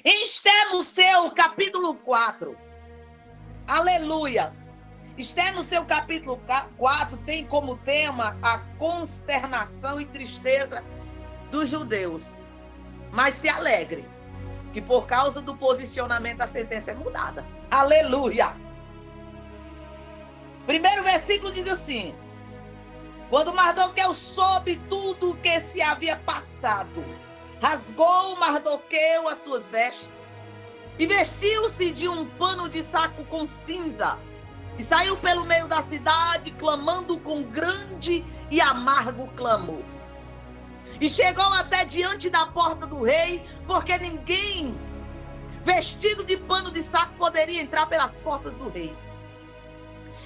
Em Esther, no seu capítulo 4, aleluias. Esther, no seu capítulo 4, tem como tema a consternação e tristeza dos judeus. Mas se alegre, que por causa do posicionamento a sentença é mudada. Aleluia! Primeiro versículo diz assim: quando Mardoqueu soube tudo o que se havia passado, rasgou Mardoqueu as suas vestes e vestiu-se de um pano de saco com cinza e saiu pelo meio da cidade clamando com grande e amargo clamor. E chegou até diante da porta do rei, porque ninguém vestido de pano de saco poderia entrar pelas portas do rei.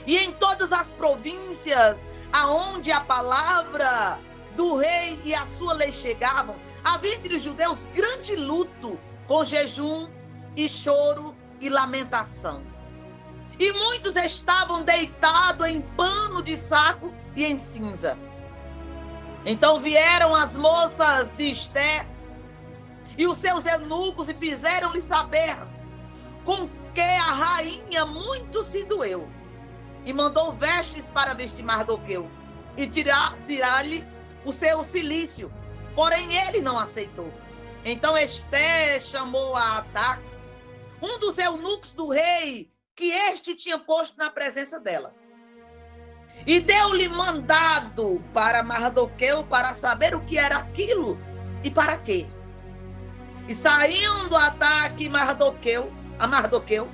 E em todas as províncias aonde a palavra do rei e a sua lei chegavam, havia entre os judeus grande luto, com jejum e choro e lamentação. E muitos estavam deitados em pano de saco e em cinza. Então vieram as moças de Esther e os seus eunucos e fizeram-lhe saber com que a rainha muito se doeu. E mandou vestes para vestir Mardoqueu e tirar-lhe o seu cilício. Porém ele não aceitou. Então Esther chamou a Ataque, um dos eunucos do rei, que este tinha posto na presença dela. E deu-lhe mandado para Mardoqueu para saber o que era aquilo e para quê. E saindo Ataque a Mardoqueu,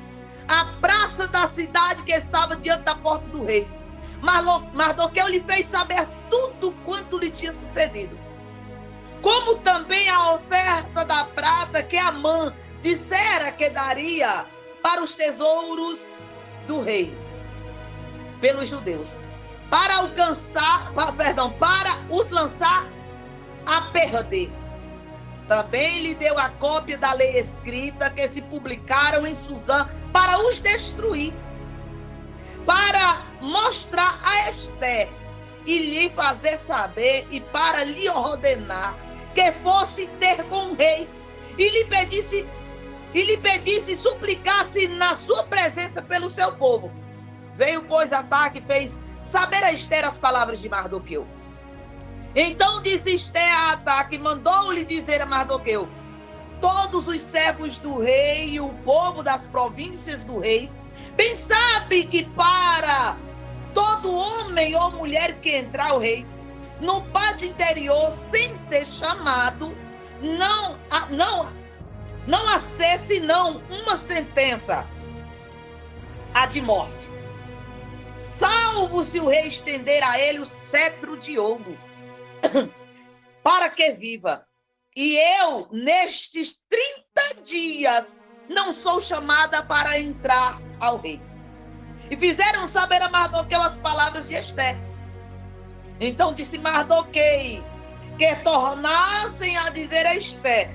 a praça da cidade que estava diante da porta do rei. Mardoqueu lhe fez saber tudo quanto lhe tinha sucedido, como também a oferta da prata que Amã dissera que daria para os tesouros do rei, pelos judeus, para os lançar a perder. Também lhe deu a cópia da lei escrita que se publicaram em Suzã para os destruir, para mostrar a Esther e lhe fazer saber e para lhe ordenar que fosse ter com o rei e lhe pedisse e suplicasse na sua presença pelo seu povo. Veio, pois, Ataque e fez saber a Esther as palavras de Mardoqueu. Então disse Esther a Ataque, mandou-lhe dizer a Mardoqueu: todos os servos do rei e o povo das províncias do rei, bem sabe que para todo homem ou mulher que entrar ao rei, no pátio interior, sem ser chamado, não há ser senão uma sentença, a de morte, salvo se o rei estender a ele o cetro de ouro, para que viva. E eu, nestes 30 dias, não sou chamada para entrar ao rei. E fizeram saber a Mardoqueu as palavras de Esther. Então disse Mardoqueu que tornassem a dizer a Esther: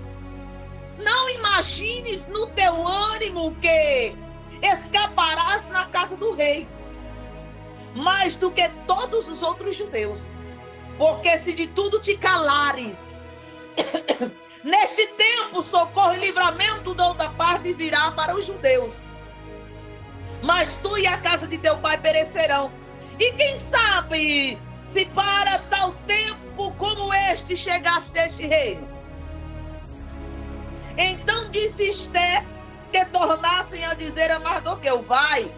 não imagines no teu ânimo que escaparás na casa do rei, mais do que todos os outros judeus. Porque se de tudo te calares, neste tempo socorro e livramento da outra parte virá para os judeus. Mas tu e a casa de teu pai perecerão. E quem sabe se para tal tempo como este chegaste deste reino. Então disse Esther que tornassem a dizer a Mardoqueu: vai,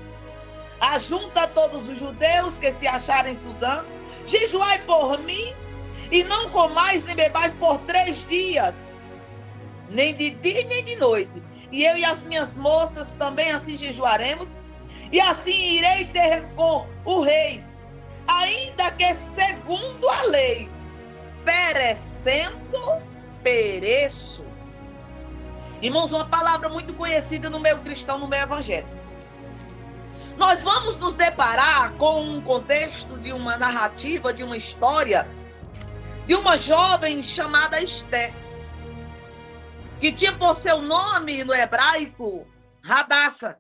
ajunta todos os judeus que se acharem em Suzã, jejuai por mim, e não comais nem bebais por 3 dias, nem de dia nem de noite. E eu e as minhas moças também assim jejuaremos, e assim irei ter com o rei, ainda que segundo a lei, perecendo, pereço. Irmãos, uma palavra muito conhecida no meio cristão, no meio evangélico. Nós vamos nos deparar com um contexto de uma narrativa, de uma história, de uma jovem chamada Esther, que tinha por seu nome no hebraico Radassa.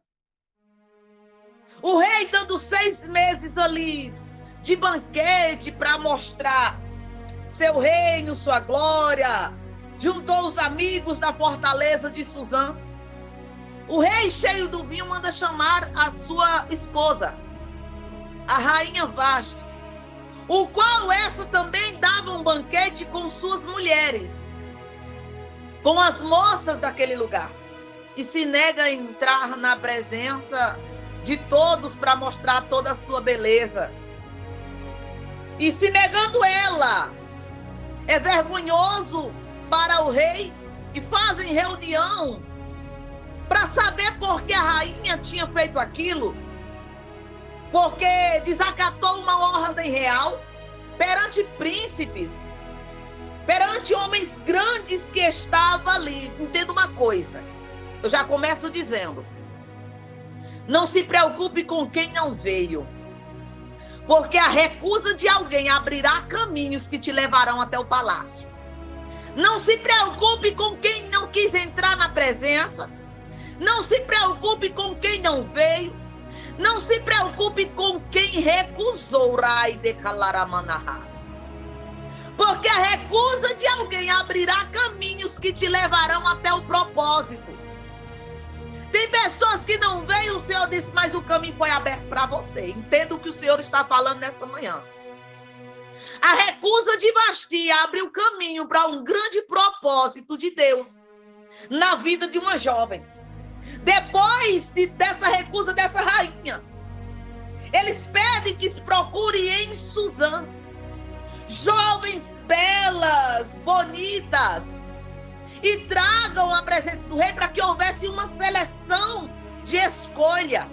O rei dando 6 meses ali de banquete para mostrar seu reino, sua glória, juntou os amigos da fortaleza de Suzã. O rei, cheio do vinho, manda chamar a sua esposa, a rainha Vasti, o qual essa também dava um banquete com suas mulheres, com as moças daquele lugar, e se nega a entrar na presença de todos para mostrar toda a sua beleza. E se negando ela, é vergonhoso para o rei, e fazem reunião para saber por que a rainha tinha feito aquilo, porque desacatou uma ordem real perante príncipes, perante homens grandes que estavam ali. Entenda uma coisa, eu já começo dizendo: não se preocupe com quem não veio, porque a recusa de alguém abrirá caminhos que te levarão até o palácio. Não se preocupe com quem não quis entrar na presença. Não se preocupe com quem não veio. Não se preocupe com quem recusou. Porque a recusa de alguém abrirá caminhos que te levarão até o propósito. Tem pessoas que não veio, o Senhor disse, mas o caminho foi aberto para você. Entenda o que o Senhor está falando nesta manhã. A recusa de Vasti abre o caminho para um grande propósito de Deus na vida de uma jovem. Depois dessa recusa dessa rainha, eles pedem que se procure em Suzã jovens belas, bonitas, e tragam a presença do rei para que houvesse uma seleção de escolha.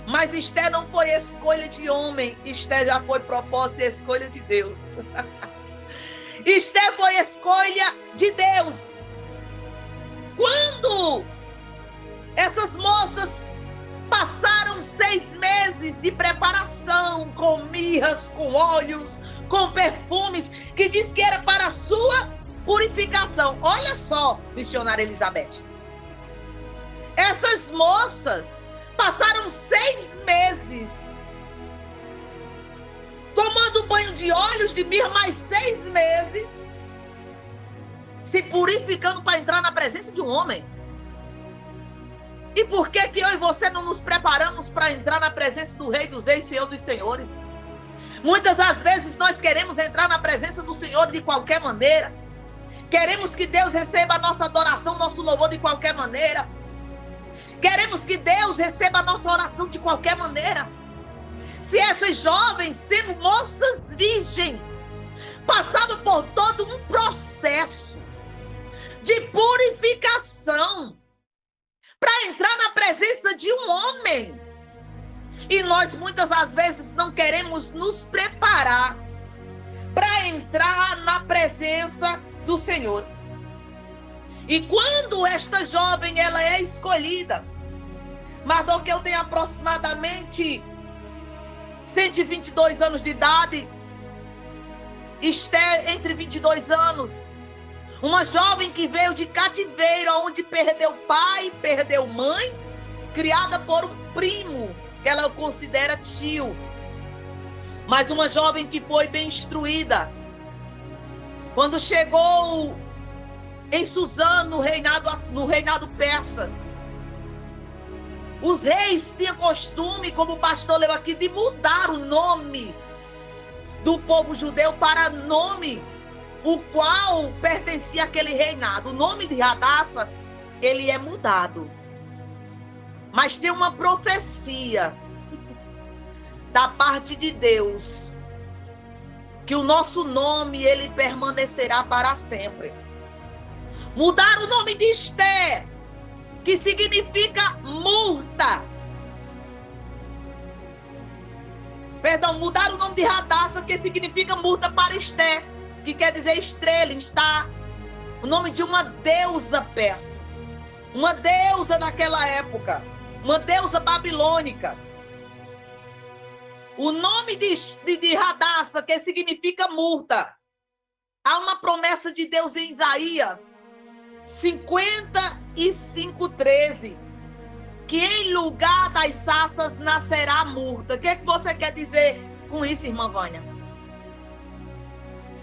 Mas Esther não foi escolha de homem, Esther já foi propósito e escolha de Deus. Esther foi escolha de Deus. Quando essas moças passaram 6 meses de preparação, com mirras, com óleos, com perfumes, que diz que era para a sua purificação. Olha só, missionária Elizabeth. Essas moças passaram 6 meses tomando banho de óleos de mirra, mais 6 meses se purificando para entrar na presença de um homem. E por que eu e você não nos preparamos para entrar na presença do Rei dos Reis, Senhor dos Senhores? Muitas das vezes nós queremos entrar na presença do Senhor de qualquer maneira. Queremos que Deus receba a nossa adoração, nosso louvor de qualquer maneira. Queremos que Deus receba a nossa oração de qualquer maneira. Se essas jovens, sendo moças virgens, passavam por todo um processo de purificação para entrar na presença de um homem. E nós muitas das vezes não queremos nos preparar para entrar na presença do Senhor. E quando esta jovem ela é escolhida, Mardoqueu tem aproximadamente 122 anos de idade, Esther entre 22 anos, uma jovem que veio de cativeiro, onde perdeu pai, perdeu mãe, criada por um primo, que ela considera tio, mas uma jovem que foi bem instruída. Quando chegou em Suzã, no reinado persa, os reis tinham costume, como o pastor leu aqui, de mudar o nome do povo judeu para nome o qual pertencia àquele reinado. O nome de Hadassah, ele é mudado. Mas tem uma profecia da parte de Deus, que o nosso nome, ele permanecerá para sempre. Mudar o nome de Esther, que significa murta. Perdão, mudar o nome de Hadassah, que significa murta, para Esther, que quer dizer estrela, está o nome de uma deusa persa, uma deusa daquela época, uma deusa babilônica. O nome de Hadassah, que significa murta. Há uma promessa de Deus em Isaías 55:13, que em lugar das sarças nascerá murta. O que é que você quer dizer com isso, irmã Vânia?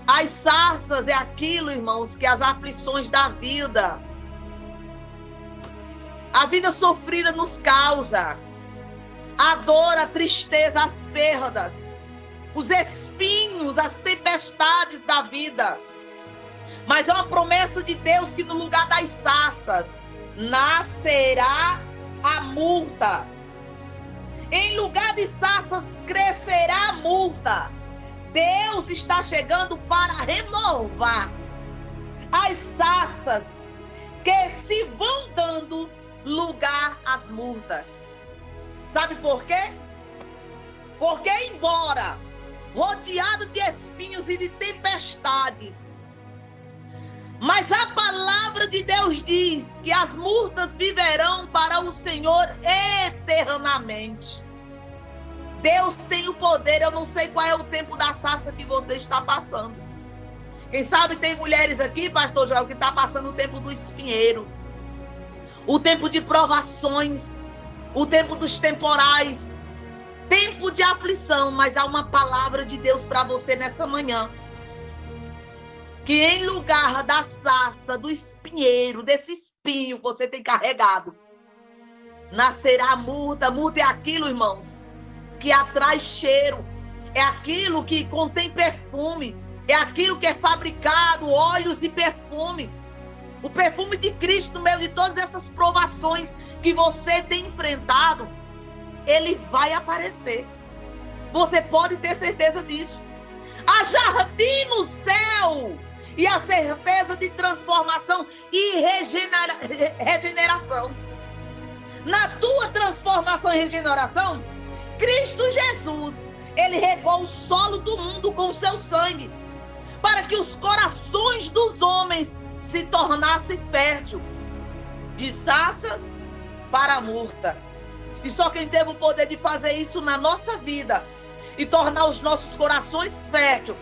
As sarças é aquilo, irmãos, que as aflições da vida, a vida sofrida nos causa. A dor, a tristeza, as perdas, os espinhos, as tempestades da vida. Mas é uma promessa de Deus que no lugar das sarças nascerá a murta. Em lugar de sarças crescerá a murta. Deus está chegando para renovar as sarças que se vão dando lugar às murtas. Sabe por quê? Porque embora rodeado de espinhos e de tempestades, mas a palavra de Deus diz que as murtas viverão para o Senhor eternamente. Deus tem o poder, eu não sei qual é o tempo da sarça que você está passando. Quem sabe tem mulheres aqui, pastor Joel, que está passando o tempo do espinheiro, o tempo de provações, o tempo dos temporais, tempo de aflição, mas há uma palavra de Deus para você nessa manhã. Que em lugar da sarça, do espinheiro, desse espinho que você tem carregado, nascerá a murta. Murta é aquilo, irmãos, que atrai cheiro, é aquilo que contém perfume, é aquilo que é fabricado, óleos e perfume. O perfume de Cristo, no meio de todas essas provações que você tem enfrentado, ele vai aparecer. Você pode ter certeza disso. Há jardim no céu e a certeza de transformação e regeneração. Na tua transformação e regeneração, Cristo Jesus, ele regou o solo do mundo com o seu sangue, para que os corações dos homens se tornassem fértil, de sarças para a murta. E só quem teve o poder de fazer isso na nossa vida e tornar os nossos corações férteis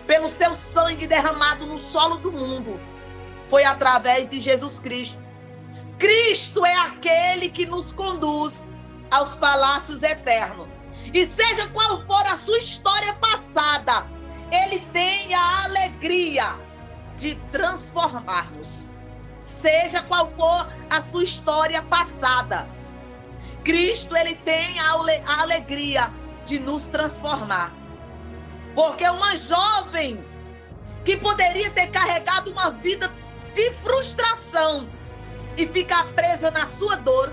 pelo seu sangue derramado no solo do mundo foi através de Jesus Cristo. Cristo é aquele que nos conduz aos palácios eternos. E seja qual for a sua história passada, ele tem a alegria de transformar-nos. Seja qual for a sua história passada, Cristo, ele tem a alegria de nos transformar. Porque uma jovem que poderia ter carregado uma vida de frustração e ficar presa na sua dor,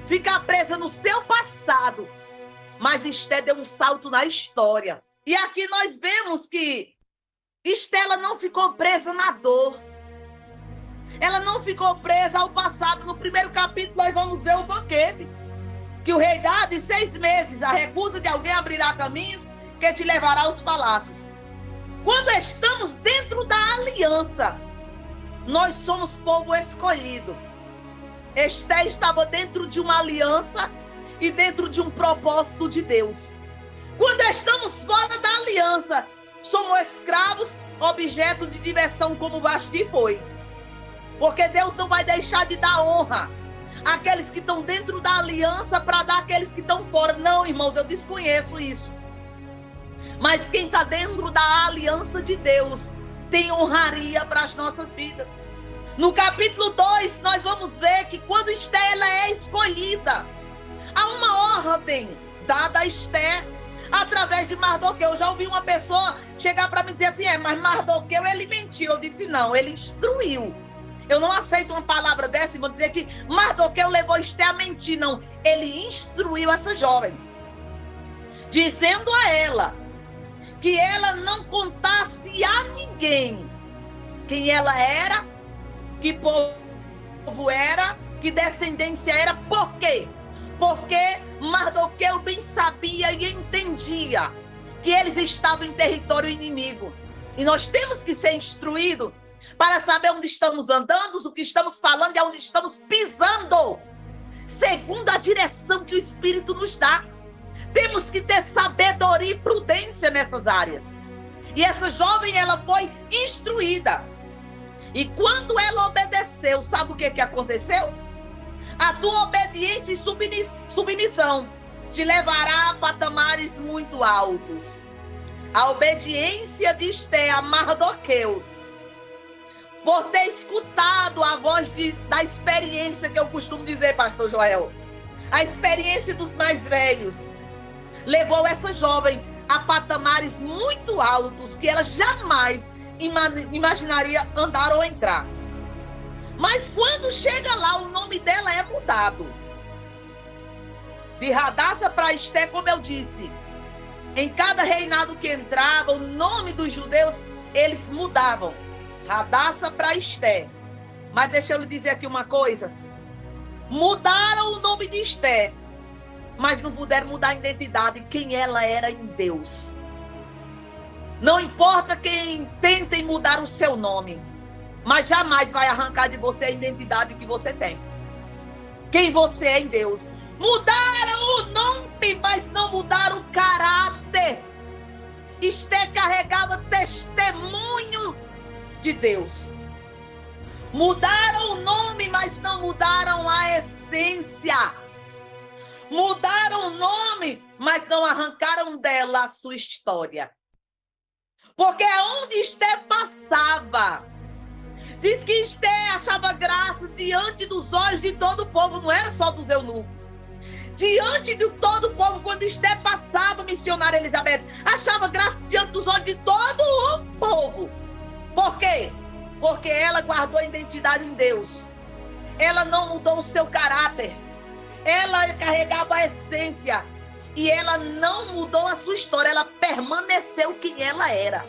ficar presa no seu passado, mas Esté deu um salto na história. E aqui nós vemos que Estela não ficou presa na dor. Ela não ficou presa ao passado. No primeiro capítulo nós vamos ver o banquete que o rei dá de 6 meses. A recusa de alguém abrirá caminhos que te levará aos palácios. Quando estamos dentro da aliança, nós somos povo escolhido. Esté estava dentro de uma aliança e dentro de um propósito de Deus. Quando estamos fora da aliança, somos escravos, objeto de diversão, como Vasti foi. Porque Deus não vai deixar de dar honra àqueles que estão dentro da aliança para dar àqueles que estão fora. Não, irmãos, eu desconheço isso. Mas quem está dentro da aliança de Deus tem honraria para as nossas vidas. No capítulo 2, nós vamos ver que quando Estela é escolhida, há uma ordem dada a Esther através de Mardoqueu. Eu já ouvi uma pessoa chegar para mim e dizer assim, mas Mardoqueu, ele mentiu. Eu disse, não, ele instruiu. Eu não aceito uma palavra dessa e vou dizer que Mardoqueu levou Esther a mentir. Não, ele instruiu essa jovem, dizendo a ela que ela não contasse a ninguém quem ela era, que povo era, que descendência era. Por quê? Porque Mardoqueu bem sabia e entendia que eles estavam em território inimigo. E nós temos que ser instruídos para saber onde estamos andando, o que estamos falando e onde estamos pisando, segundo a direção que o Espírito nos dá. Temos que ter sabedoria e prudência nessas áreas. E essa jovem, ela foi instruída. E quando ela obedeceu, sabe o que aconteceu? A tua obediência e submissão te levará a patamares muito altos. a obediência de Esther a Mardoqueu, por ter escutado a voz da experiência, que eu costumo dizer, pastor Joel, a experiência dos mais velhos, levou essa jovem a patamares muito altos que ela jamais imaginaria andar ou entrar. Mas quando chega lá, o nome dela é mudado. De Radassa para Esther, como eu disse, em cada reinado que entrava, o nome dos judeus, eles mudavam. Radassa para Esther. Mas deixa eu lhe dizer aqui uma coisa. Mudaram o nome de Esther, mas não puderam mudar a identidade, quem ela era em Deus. Não importa quem tentem mudar o seu nome, mas jamais vai arrancar de você a identidade que você tem. Quem você é em Deus. Mudaram o nome, mas não mudaram o caráter. Esther carregava testemunho de Deus. Mudaram o nome, mas não mudaram a essência. Mudaram o nome, mas não arrancaram dela a sua história. Porque onde Esther passava, diz que Esther achava graça diante dos olhos de todo o povo, não era só dos eunucos. Diante de todo o povo, quando Esther passava, missionária Elizabeth, achava graça diante dos olhos de todo o povo. Por quê? Porque ela guardou a identidade em Deus. Ela não mudou o seu caráter. Ela carregava a essência. E ela não mudou a sua história. Ela permaneceu quem ela era.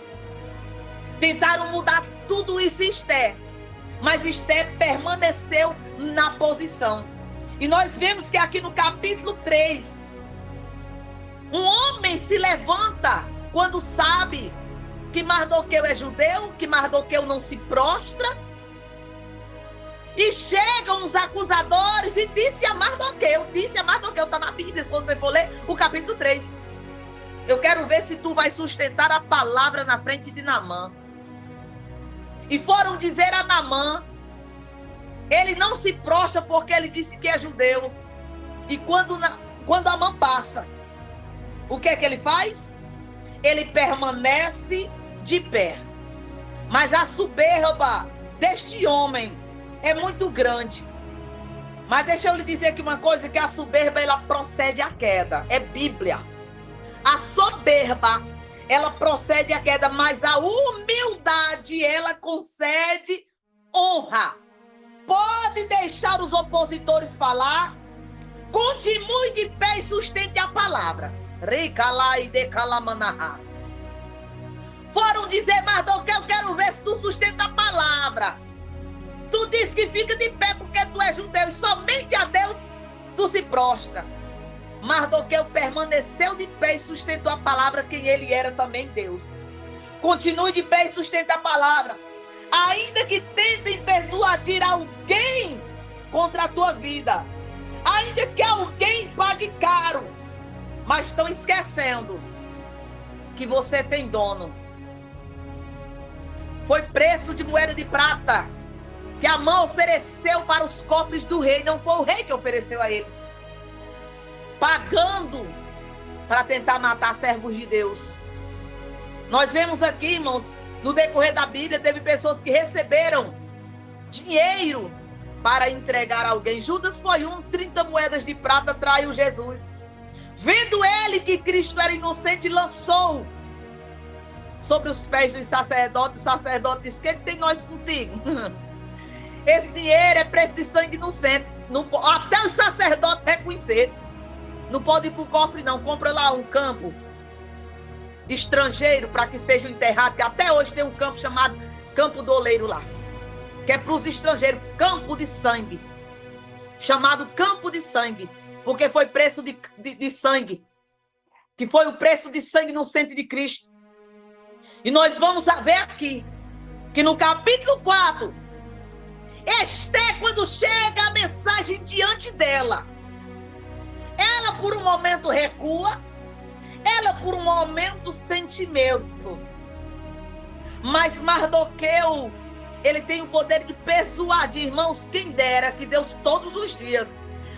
Tentaram mudar tudo isso em Esther. Mas Esther permaneceu na posição. E nós vemos que aqui no capítulo 3, um homem se levanta quando sabe que Mardoqueu é judeu, que Mardoqueu não se prostra. E chegam os acusadores e disse a Mardoqueu, está na Bíblia, se você for ler o capítulo 3. Eu quero ver se tu vai sustentar a palavra na frente de Naamã. E foram dizer a Naamã, ele não se prostra porque ele disse que é judeu. E quando Naamã passa, o que é que ele faz? Ele permanece de pé. Mas a soberba deste homem é muito grande. Mas deixa eu lhe dizer aqui uma coisa, que a soberba, ela procede à queda. É Bíblia. A soberba, ela procede à queda, mas a humildade, ela concede honra. Pode deixar os opositores falar. Continue de pé e sustente a palavra. Foram dizer, Mardoqueu, eu quero ver se tu sustenta a palavra. Tu diz que fica de pé porque tu é judeu e somente a Deus tu se prostra. Mardoqueu permaneceu de pé e sustentou a palavra, quem ele era também, Deus. Continue de pé e sustenta a palavra. Ainda que tentem persuadir alguém contra a tua vida, ainda que alguém pague caro, mas estão esquecendo que você tem dono. Foi preço de moeda de prata que Amã ofereceu para os cofres do rei. Não foi o rei que ofereceu a ele, pagando para tentar matar servos de Deus. Nós vemos aqui, irmãos, no decorrer da Bíblia, teve pessoas que receberam dinheiro para entregar a alguém. Judas foi 30 moedas de prata, traiu Jesus. Vendo ele que Cristo era inocente, lançou sobre os pés dos sacerdotes. O sacerdote disse, o que tem nós contigo? Esse dinheiro é preço de sangue inocente. Não, até os sacerdotes reconheceram. Não pode ir para o cofre não. Compra lá um campo estrangeiro para que sejam enterrados, que até hoje tem um campo chamado Campo do Oleiro lá, que é para os estrangeiros, campo de sangue, chamado Campo de Sangue, porque foi preço de sangue, que foi o preço de sangue inocente de Cristo. E nós vamos ver aqui, que no capítulo 4, Esther, quando chega a mensagem diante dela, ela por um momento recua, ela por um momento sente medo. Mas Mardoqueu, ele tem o poder de persuadir. Irmãos, quem dera que Deus todos os dias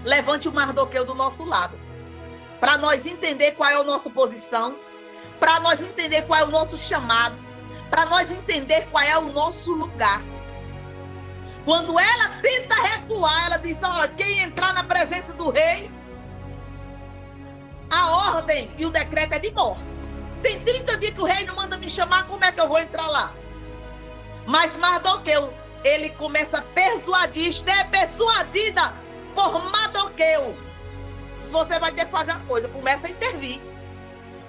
levante o Mardoqueu do nosso lado, para nós entender qual é a nossa posição, para nós entender qual é o nosso chamado, para nós entender qual é o nosso lugar. Quando ela tenta recuar, ela diz: olha, quem entrar na presença do rei, a ordem e o decreto é de morte. Tem 30 dias que o rei não manda me chamar, como é que eu vou entrar lá? Mas Mardoqueu, ele começa a persuadir, Esther é persuadida por Mardoqueu. Se você vai ter que fazer uma coisa, começa a intervir.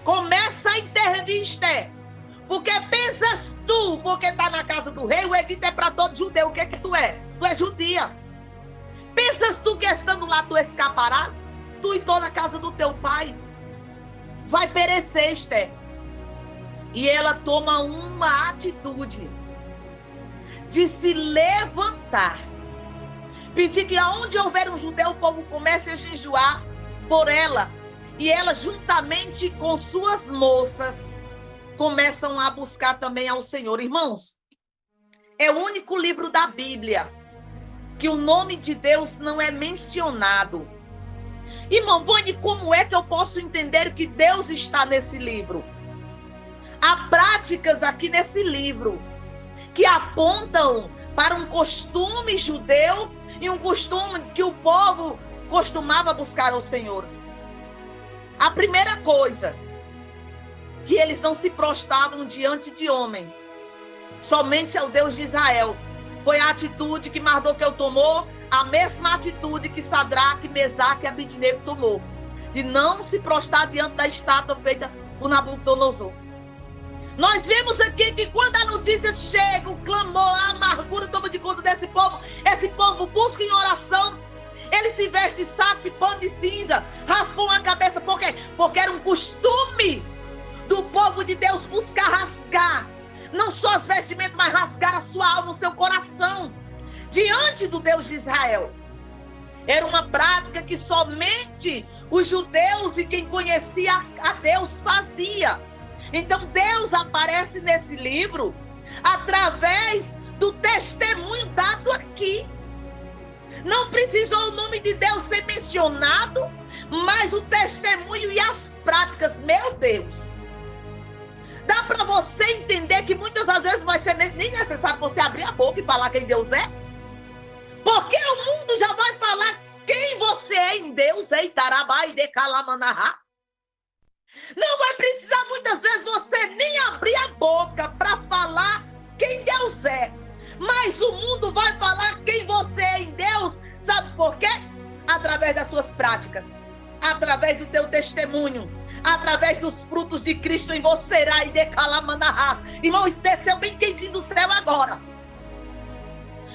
Começa a intervir, Esther. Porque pensas tu, porque está na casa do rei, o edito é para todo judeu. O que é que tu é? Tu é judia. Pensas tu que estando lá tu escaparás? Tu e toda a casa do teu pai vai perecer, Esther. E ela toma uma atitude de se levantar, pedir que aonde houver um judeu, o povo comece a jejuar por ela. E ela, juntamente com suas moças, começam a buscar também ao Senhor. Irmãos, é o único livro da Bíblia que o nome de Deus não é mencionado. Irmão Vânia, como é que eu posso entender que Deus está nesse livro? Há práticas aqui nesse livro que apontam para um costume judeu e um costume que o povo costumava buscar ao Senhor. A primeira coisa, que eles não se prostravam diante de homens, somente ao Deus de Israel. Foi a atitude que Mardoqueu tomou, a mesma atitude que Sadraque, Mesaque e Abidnego tomou, de não se prostrar diante da estátua feita por Nabucodonosor. Nós vemos aqui que quando a notícia chega, o clamor, a amargura toma de conta desse povo, esse povo busca em oração, ele se veste de saco e pano de cinza, raspam a cabeça. Por quê? Porque era um costume do povo de Deus buscar rasgar, não só as vestimentas, mas rasgar a sua alma, o seu coração, diante do Deus de Israel. Era uma prática que somente os judeus e quem conhecia a Deus fazia. Então Deus aparece nesse livro através do testemunho dado aqui. Não precisou o nome de Deus ser mencionado, mas o testemunho e as práticas, meu Deus. Dá para você entender que muitas das vezes vai ser nem necessário você abrir a boca e falar quem Deus é? Porque o mundo já vai falar quem você é em Deus, Eitarabá e Decalamanahá. Não vai precisar muitas vezes você nem abrir a boca para falar quem Deus é. Mas o mundo vai falar quem você é em Deus. Sabe por quê? Através das suas práticas, através do teu testemunho, através dos frutos de Cristo em você. E Decalamanahá. Irmão, desceu bem quentinho do céu agora.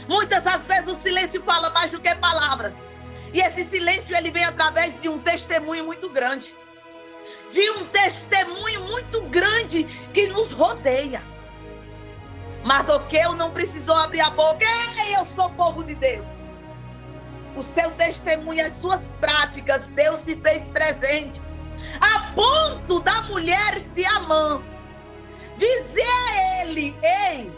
Muitas das vezes o silêncio fala mais do que palavras. E esse silêncio ele vem através de um testemunho muito grande. De um testemunho muito grande que nos rodeia. Mardoqueu não precisou abrir a boca. Ei, eu sou povo de Deus. O seu testemunho, as suas práticas, Deus se fez presente. A ponto da mulher de Amã dizer a ele: ei,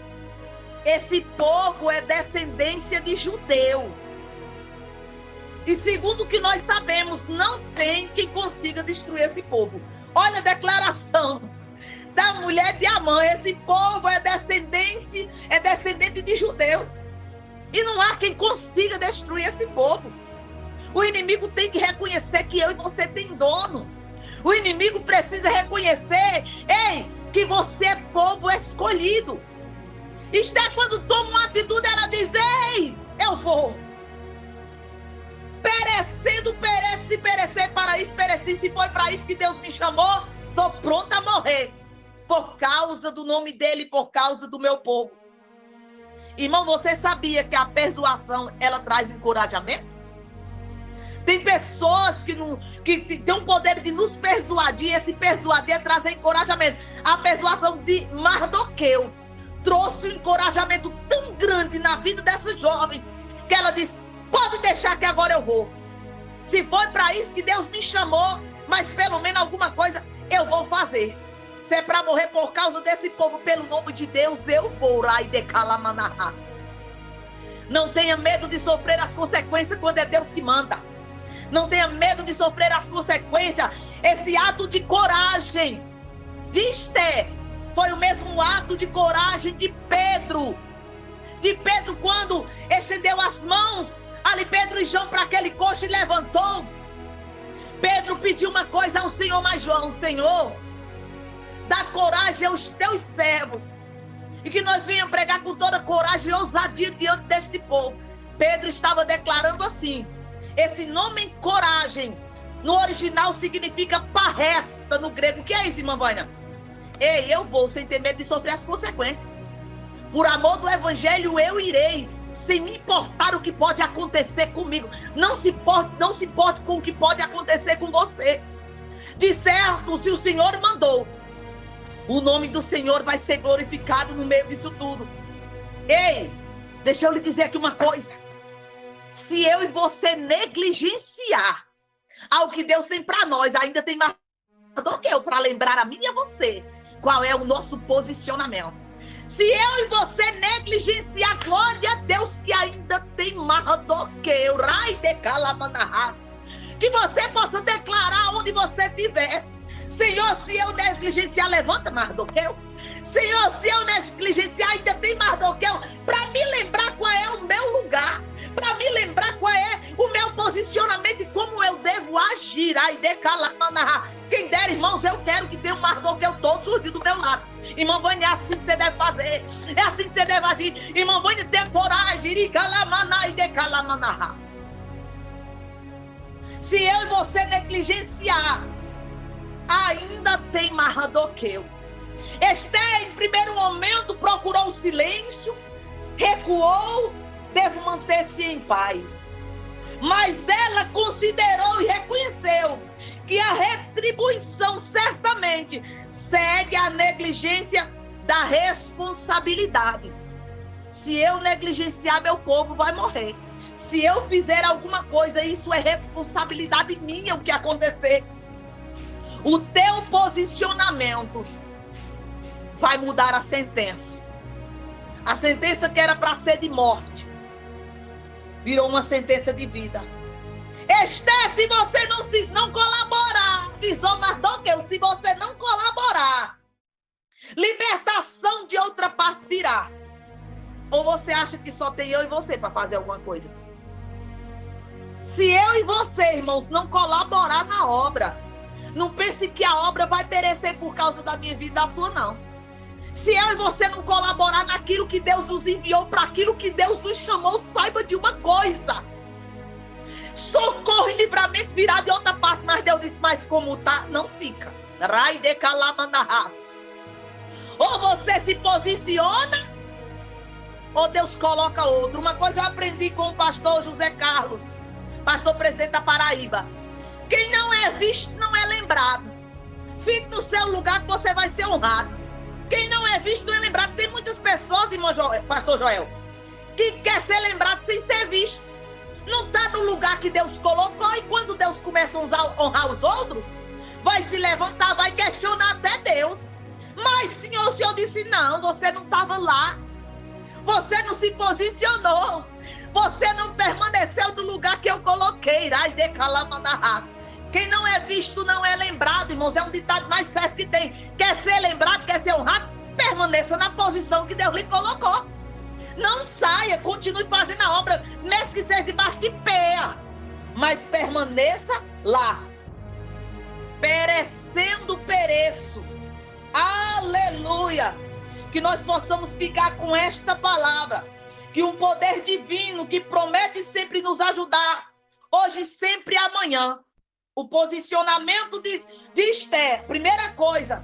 esse povo é descendência de judeu. E segundo o que nós sabemos, não tem quem consiga destruir esse povo. Olha a declaração da mulher de Amã: esse povo é descendente de judeu. E não há quem consiga destruir esse povo. O inimigo tem que reconhecer que eu e você tem dono. O inimigo precisa reconhecer, ei, que você é povo escolhido. Esther, quando toma uma atitude, ela diz: ei, eu vou. Perecendo, perece, se perecer para isso, pereci. Se foi para isso que Deus me chamou, estou pronta a morrer. Por causa do nome dele, por causa do meu povo. Irmão, você sabia que a persuasão, ela traz encorajamento? Tem pessoas que têm o poder de nos persuadir, e esse persuadir é trazer encorajamento. A persuasão de Mardoqueu trouxe um encorajamento tão grande na vida dessa jovem, que ela disse: pode deixar que agora eu vou. Se foi para isso que Deus me chamou, mas pelo menos alguma coisa eu vou fazer. Se é para morrer por causa desse povo, pelo nome de Deus, eu vou. Não tenha medo de sofrer as consequências quando é Deus que manda. Não tenha medo de sofrer as consequências. Esse ato de coragem de Esther foi o mesmo ato de coragem de Pedro. De Pedro, quando estendeu as mãos, ali Pedro e João para aquele coxo e levantou. Pedro pediu uma coisa ao Senhor, mas João: Senhor, dá coragem aos teus servos, e que nós venhamos pregar com toda coragem e ousadia diante deste povo. Pedro estava declarando assim. Esse nome coragem, no original, significa parresta no grego. O que é isso, irmã Vânia? Ei, eu vou sem ter medo de sofrer as consequências. Por amor do evangelho, eu irei, sem me importar o que pode acontecer comigo. Não se importe com o que pode acontecer com você. De certo, se o Senhor mandou, o nome do Senhor vai ser glorificado no meio disso tudo. Ei, deixa eu lhe dizer aqui uma coisa. Se eu e você negligenciar ao que Deus tem para nós, ainda tem mais do que eu para lembrar a mim e a você qual é o nosso posicionamento. Se eu e você negligenciar, glória a Deus que ainda tem mais do que eu. Que você possa declarar onde você estiver. Senhor, se eu negligenciar, levanta mais do que eu. Senhor, se eu negligenciar, ainda tem mais do que eu. Para me lembrar qual é o meu lugar. Para me lembrar qual é o meu posicionamento e como eu devo agir. Quem der, irmãos, eu quero que tenha um mais do que eu todos os dias do meu lado. Irmã Vânia, é assim que você deve fazer. É assim que você deve agir. Irmã Vânia, tenha coragem. Se eu e você negligenciar, ainda tem mais do que eu. Esther, em primeiro momento, procurou o silêncio, recuou, devo manter-se em paz. Mas ela considerou e reconheceu que a retribuição certamente segue a negligência da responsabilidade. Se eu negligenciar, meu povo vai morrer. Se eu fizer alguma coisa, isso é responsabilidade minha o que acontecer. O teu posicionamento vai mudar a sentença. A sentença que era para ser de morte virou uma sentença de vida. Esther, se você não colaborar, visou mais do que eu. Se você não colaborar, libertação de outra parte virá. Ou você acha que só tem eu e você para fazer alguma coisa? Se eu e você, irmãos, não colaborar na obra, não pense que a obra vai perecer por causa da minha vida e da sua, não. Se eu e você não colaborar naquilo que Deus nos enviou, para aquilo que Deus nos chamou, saiba de uma coisa. Socorro e livramento virá de outra parte. Mas Deus disse, mas como tá, não fica. Ou você se posiciona, ou Deus coloca outro. Uma coisa eu aprendi com o pastor José Carlos, pastor presidente da Paraíba. Quem não é visto não é lembrado. Fique no seu lugar que você vai ser honrado. Quem não é visto não é lembrado. Tem muitas pessoas, irmão pastor Joel, que quer ser lembrado sem ser visto. Não está no lugar que Deus colocou. E quando Deus começa a honrar os outros, vai se levantar, vai questionar até Deus. Mas Senhor, o Senhor disse, não, você não estava lá. Você não se posicionou. Você não permaneceu no lugar que eu coloquei. Quem não é visto não é lembrado, irmãos. É um ditado mais certo que tem. Quer ser lembrado, quer ser honrado, permaneça na posição que Deus lhe colocou. Não saia, continue fazendo a obra, mesmo que seja debaixo de pé. Mas permaneça lá. Perecendo, pereço. Aleluia. Que nós possamos ficar com esta palavra. Que um poder divino que promete sempre nos ajudar. Hoje, sempre e amanhã. O posicionamento de Esther, primeira coisa,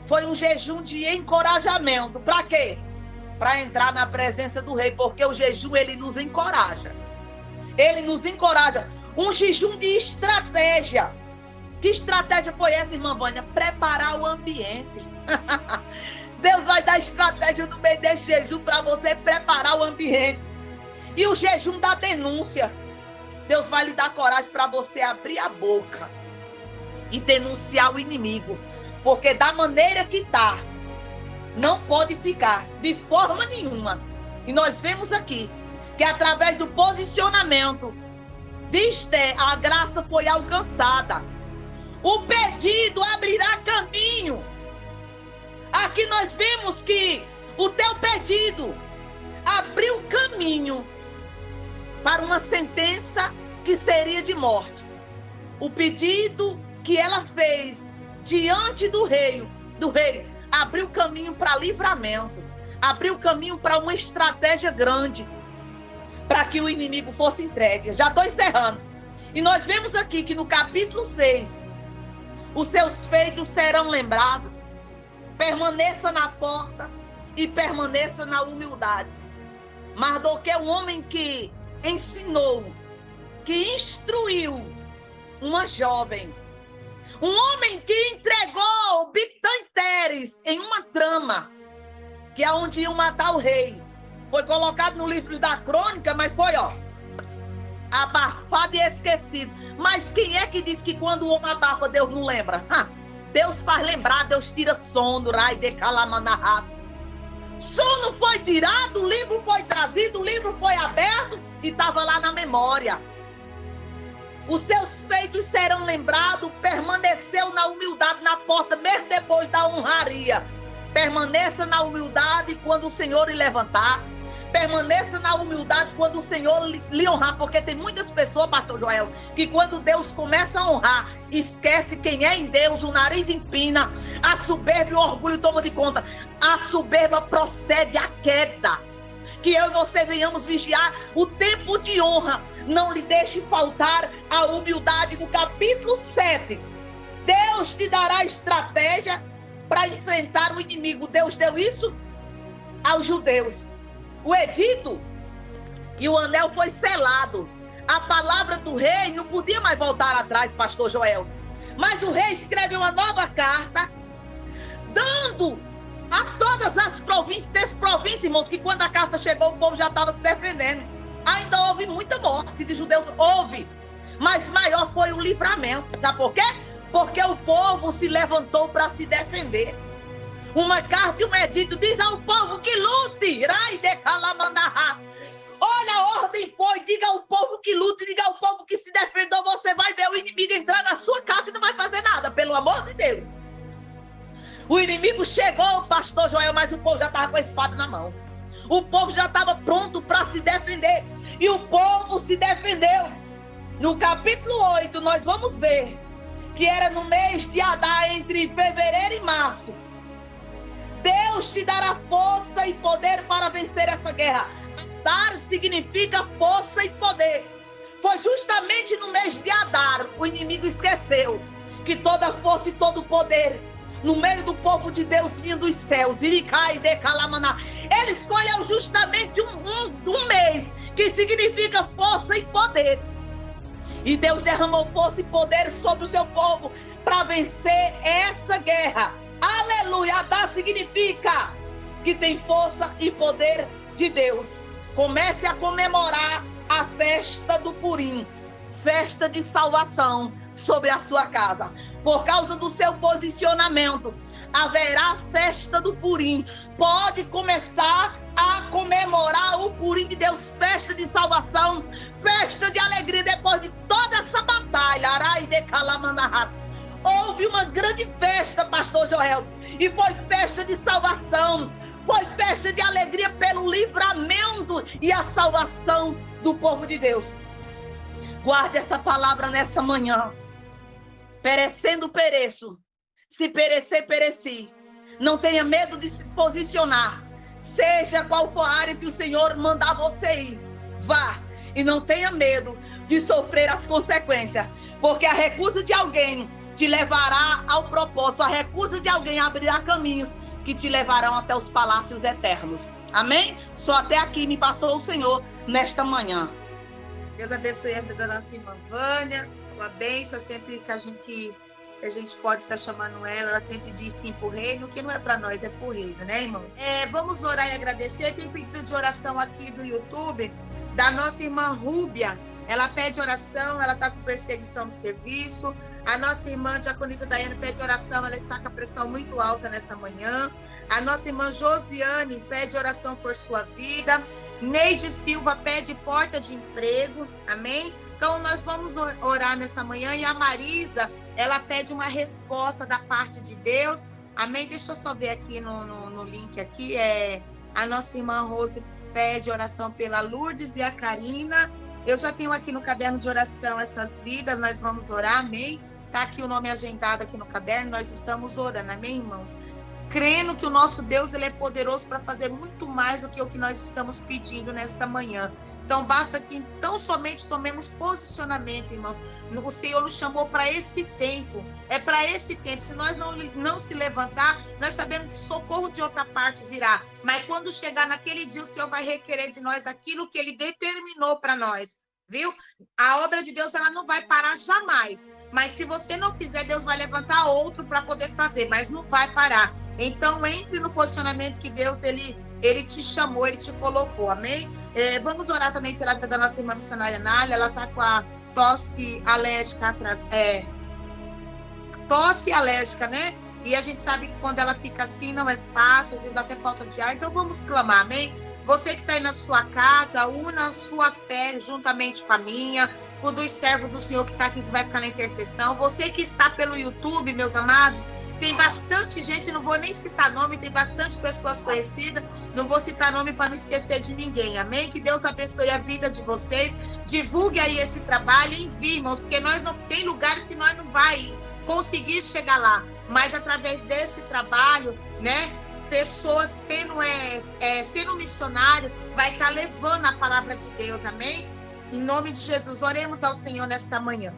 foi um jejum de encorajamento. Para quê? Para entrar na presença do rei, porque o jejum, ele nos encoraja. Ele nos encoraja. Um jejum de estratégia. Que estratégia foi essa, irmã Vânia? Preparar o ambiente. Deus vai dar estratégia no meio desse jejum para você preparar o ambiente. E o jejum da denúncia. Deus vai lhe dar coragem para você abrir a boca e denunciar o inimigo. Porque da maneira que está, não pode ficar de forma nenhuma. E nós vemos aqui que através do posicionamento de Esther, a graça foi alcançada. O pedido abrirá caminho. Aqui nós vemos que o teu pedido abriu caminho para uma sentença que seria de morte. O pedido que ela fez diante do rei abriu caminho para livramento, abriu caminho para uma estratégia grande, para que o inimigo fosse entregue. Já estou encerrando. E nós vemos aqui que no capítulo 6, os seus feitos serão lembrados. Permaneça na porta e permaneça na humildade. Mardoqueu, um homem que ensinou, que instruiu uma jovem, um homem que entregou Bigtan Teres em uma trama, que é onde iam matar o rei. Foi colocado no livro da crônica, mas foi, abafado e esquecido. Mas quem é que diz que quando o homem abafa, Deus não lembra? Deus faz lembrar, Deus tira sono, rai de calamanahá. Sono foi tirado, o livro foi trazido, o livro foi aberto e estava lá na memória. Os seus feitos serão lembrados, permaneceu na humildade na porta, mesmo depois da honraria. Permaneça na humildade quando o Senhor lhe levantar. Permaneça na humildade quando o Senhor lhe honrar, porque tem muitas pessoas, pastor Joel, que quando Deus começa a honrar, esquece quem é em Deus, o nariz empina, a soberba e o orgulho toma de conta. A soberba procede à queda. Que eu e você venhamos vigiar o tempo de honra. Não lhe deixe faltar a humildade. No capítulo 7, Deus te dará estratégia para enfrentar o inimigo. Deus deu isso aos judeus. O edito e o anel foi selado. A palavra do rei não podia mais voltar atrás, pastor Joel. Mas o rei escreveu uma nova carta, dando a todas as províncias, desprovíncias, irmãos, que quando a carta chegou, o povo já estava se defendendo. Ainda houve muita morte de judeus, houve. Mas maior foi o livramento. Sabe por quê? Porque o povo se levantou para se defender. Uma carta e um edito diz ao povo que lute. Olha, a ordem foi, diga ao povo que lute, diga ao povo que se defendeu. Você vai ver o inimigo entrar na sua casa e não vai fazer nada, pelo amor de Deus. O inimigo chegou, pastor Joel, mas o povo já estava com a espada na mão. O povo já estava pronto para se defender. E o povo se defendeu. No capítulo 8, nós vamos ver que era no mês de Adar, entre fevereiro e março. Deus te dará força e poder para vencer essa guerra. Adar significa força e poder. Foi justamente no mês de Adar, o inimigo esqueceu que toda força e todo poder no meio do povo de Deus vinha dos céus. Ele escolheu justamente um mês que significa força e poder. E Deus derramou força e poder sobre o seu povo para vencer essa guerra. Aleluia! Adar significa que tem força e poder de Deus. Comece a comemorar a festa do Purim, festa de salvação sobre a sua casa. Por causa do seu posicionamento, haverá festa do Purim. Pode começar a comemorar o Purim de Deus, festa de salvação, festa de alegria depois de toda essa batalha. Houve uma grande festa, pastor Joel, e foi festa de salvação, foi festa de alegria pelo livramento e a salvação do povo de Deus. Guarde essa palavra nessa manhã. Perecendo, pereço. Se perecer, pereci. Não tenha medo de se posicionar. Seja qual for a área que o Senhor mandar você ir, vá. E não tenha medo de sofrer as consequências. Porque a recusa de alguém te levará ao propósito. A recusa de alguém abrirá caminhos que te levarão até os palácios eternos. Amém? Só até aqui me passou o Senhor nesta manhã. Deus abençoe a vida da nossa irmã Vânia. Uma bênção sempre que a gente pode estar chamando ela sempre diz sim pro reino, que não é para nós, é pro reino, né, irmãos? Vamos orar e agradecer. Tem pedido de oração aqui do YouTube da nossa irmã Rúbia. Ela pede oração, ela está com perseguição no serviço. A nossa irmã Diaconisa Daiane pede oração, ela está com a pressão muito alta nessa manhã. A nossa irmã Josiane pede oração por sua vida. Neide Silva pede porta de emprego, amém? Então nós vamos orar nessa manhã. E a Marisa, ela pede uma resposta da parte de Deus Amém? Deixa eu só ver aqui no link aqui, a nossa irmã Rose pede oração pela Lourdes e a Karina. Eu já tenho aqui no caderno de oração essas vidas, nós vamos orar, amém? Está aqui o nome agendado aqui no caderno, nós estamos orando, amém, irmãos? Crendo que o nosso Deus, ele é poderoso para fazer muito mais do que o que nós estamos pedindo nesta manhã. Então, basta que tão somente tomemos posicionamento, irmãos. O Senhor nos chamou para esse tempo. É para esse tempo. Se nós não se levantar, nós sabemos que socorro de outra parte virá. Mas quando chegar naquele dia, o Senhor vai requerer de nós aquilo que Ele determinou para nós. Viu? A obra de Deus, ela não vai parar jamais. Mas se você não fizer, Deus vai levantar outro para poder fazer, mas não vai parar. Então, entre no posicionamento que Deus, ele te chamou, ele te colocou, amém? Vamos orar também pela vida da nossa irmã missionária Nália. Ela está com a tosse alérgica atrás, tosse alérgica, né? E a gente sabe que quando ela fica assim, não é fácil, às vezes dá até falta de ar. Então, vamos clamar, amém? Você que está aí na sua casa, una a sua fé juntamente com a minha, com dos servos do Senhor que está aqui, que vai ficar na intercessão. Você que está pelo YouTube, meus amados, tem bastante gente, não vou nem citar nome, tem bastante pessoas conhecidas, não vou citar nome para não esquecer de ninguém, amém? Que Deus abençoe a vida de vocês, divulgue aí esse trabalho e envie, irmãos, porque nós não tem lugares que nós não vai conseguir chegar lá, mas através desse trabalho, né? Pessoas sendo missionário, vai estar levando a palavra de Deus, amém? Em nome de Jesus, oremos ao Senhor nesta manhã.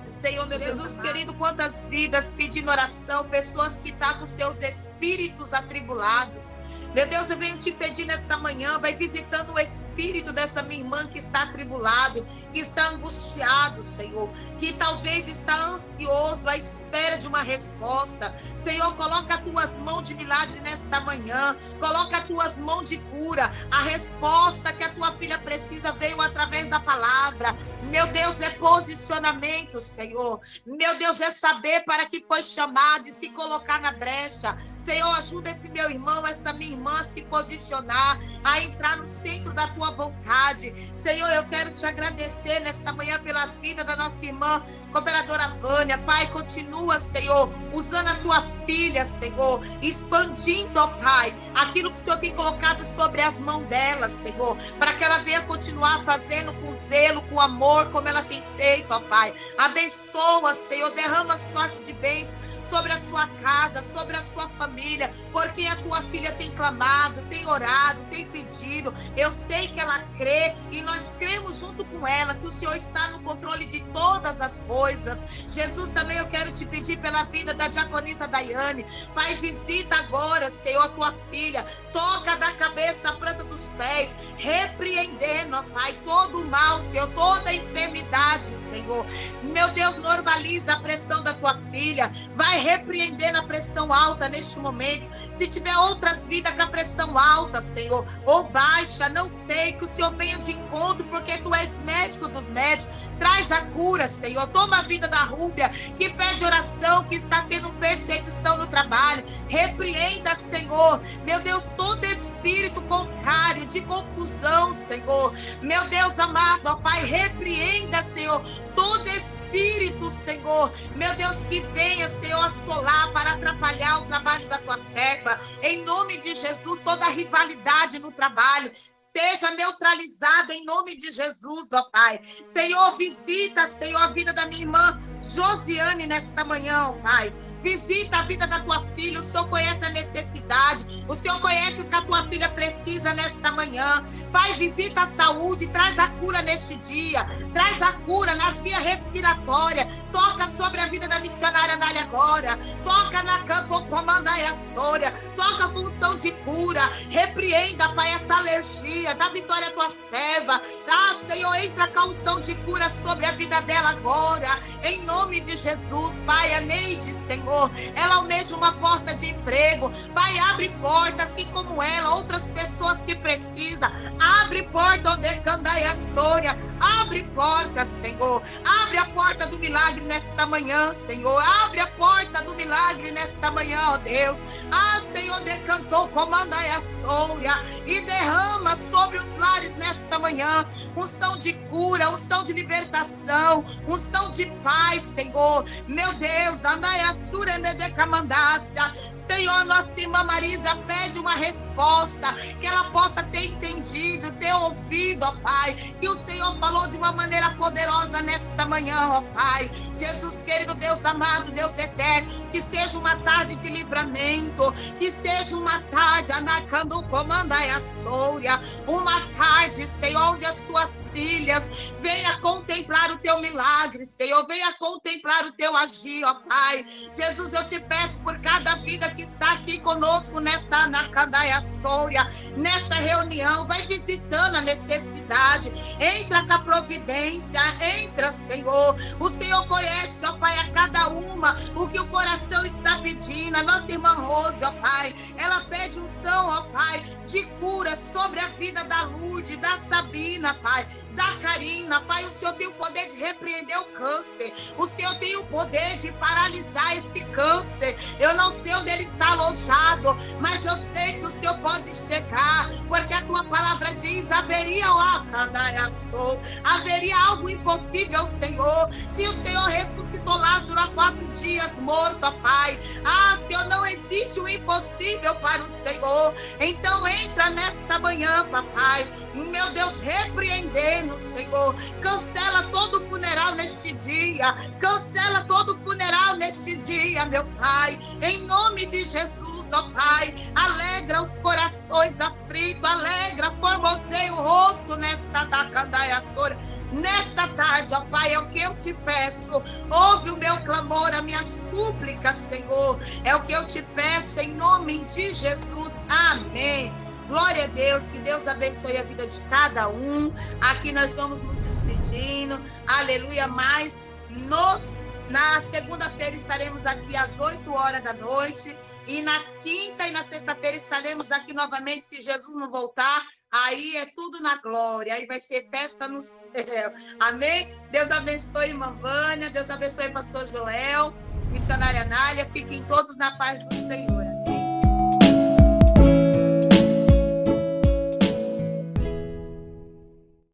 Senhor, meu Deus, Jesus querido, quantas vidas pedindo oração, pessoas que estão com seus espíritos atribulados. Meu Deus, eu venho te pedir nesta manhã, vai visitando o espírito dessa minha irmã que está atribulado, que está angustiado, Senhor, que talvez está ansioso à espera de uma resposta. Senhor, coloca as tuas mãos de milagre nesta manhã, coloca as tuas mãos de cura. A resposta que a tua filha precisa veio através da palavra. Meu Deus, é posicionamento, Senhor. Meu Deus, é saber para que foi chamado e se colocar na brecha. Senhor, ajuda esse meu irmão, essa minha irmã a se posicionar, a entrar no centro da tua vontade. Senhor, eu quero te agradecer nesta manhã pela vida da nossa irmã cooperadora Vânia. Pai, continua, Senhor, usando a tua filha, Senhor, expandindo, ó Pai, aquilo que o Senhor tem colocado sobre as mãos dela, Senhor, para que ela venha continuar fazendo com zelo, com amor, como ela tem feito, ó Pai. Abençoa, Senhor, derrama sorte de bens sobre a sua casa, sobre a sua família, porque a tua filha tem clamado, tem orado, tem pedido. Eu sei que ela crê e nós cremos junto com ela que o Senhor está no controle de todas as coisas. Jesus, também eu quero te pedir pela vida da diaconisa Daiane. Pai, visita agora, Senhor, a tua filha, toca da cabeça à planta dos pés, repreendendo, ó Pai, todo o mal, Senhor, toda a enfermidade, Senhor. Meu Deus, normaliza a pressão da tua filha, vai repreendendo a pressão alta neste momento. Se tiver outras vidas com a pressão alta, Senhor, ou baixa, não sei, que o Senhor venha de encontro, porque tu és médico dos médicos. Traz a cura, Senhor. Toma a vida da Rúbia, que pede oração, que está tendo perseguição no trabalho. Repreenda, Senhor, meu Deus, todo espírito contrário de confusão, Senhor. Meu Deus amado, ó Pai, repreenda, Senhor, todo espírito, Senhor, meu Deus, que venha, Senhor, assolar para atrapalhar o trabalho da tua serva. Em nome de Jesus, toda rivalidade no trabalho seja neutralizada em nome de Jesus, ó Pai. Senhor, visita, Senhor, a vida da minha irmã Josiane nesta manhã, ó Pai. Visita a vida da tua filha. O Senhor conhece a necessidade, o Senhor conhece o que a tua filha precisa nesta manhã. Pai, visita a saúde, traz a cura neste dia, traz a cura nas vias respiratórias. Toca sobre a vida da missionária Nália agora, toca na canto comanda e a Sônia, toca com unção de cura, repreenda, Pai, essa alergia, dá vitória à tua serva, dá, Senhor, entra com a unção de cura sobre a vida dela agora, em nome de Jesus. Pai, a Neide, Senhor, ela almeja uma porta de emprego. Pai, abre porta, assim como ela, outras pessoas que precisam, abre porta, onde canda e a Sônia, abre porta, Senhor. Senhor. Abre a porta do milagre nesta manhã, Senhor. Abre a porta do milagre nesta manhã, ó Deus. Ah, Senhor, decantou, comanda a sombra e derrama sobre os lares nesta manhã unção de cura, unção de libertação, unção de paz, Senhor. Meu Deus, Senhor, nossa irmã Marisa pede uma resposta, que ela possa ter entendido, ter ouvido, ó Pai, que o Senhor falou de uma maneira poderosa nesta manhã, ó Pai. Jesus, querido Deus amado, Deus eterno, que seja uma tarde de livramento, que seja uma tarde, Anacando comanda a Sória, uma tarde, Senhor, onde as tuas filhas venha contemplar o teu milagre, Senhor, venha contemplar o teu agir, ó Pai. Jesus, eu te peço por cada vida que está aqui conosco nesta Anacandaia Sória, nessa reunião, vai visitando a necessidade, entra com a providência, entra, Senhor. O Senhor conhece, ó Pai, a cada uma o que o coração está pedindo. A nossa irmã Rose, ó Pai, ela pede unção, ó Pai, de cura sobre a vida da Lourdes, da Sabina, Pai, da Karina, Pai. O Senhor tem o poder de repreender o câncer, o Senhor tem o poder de paralisar esse câncer. Eu não sei onde ele está alojado, mas eu sei que o Senhor pode chegar, porque a tua palavra diz: haveria algo impossível, Senhor. Se o Senhor ressuscitou Lázaro há 4 dias morto, ó Pai, Senhor, não existe o impossível para o Senhor. Então entra nesta manhã, papai, meu Deus, repreendendo, Senhor. Cancela todo funeral neste dia, cancela todo funeral neste dia, meu Pai, em nome de Jesus, ó Pai. Alegra os corações aflitos, alegra, formoseia o rosto nesta Dacandaia Sora. Nesta tarde, ó Pai, é o que eu te peço. Ouve o meu clamor, a minha súplica, Senhor. É o que eu te peço em nome de Jesus. Amém. Glória a Deus, que Deus abençoe a vida de cada um. Aqui nós vamos nos despedindo. Aleluia. Mas na segunda-feira estaremos aqui às 8 horas da noite. E na quinta e na sexta-feira estaremos aqui novamente, se Jesus não voltar. Aí é tudo na glória, aí vai ser festa no céu. Amém? Deus abençoe, irmã Vânia, Deus abençoe, pastor Joel, missionária Nália. Fiquem todos na paz do Senhor.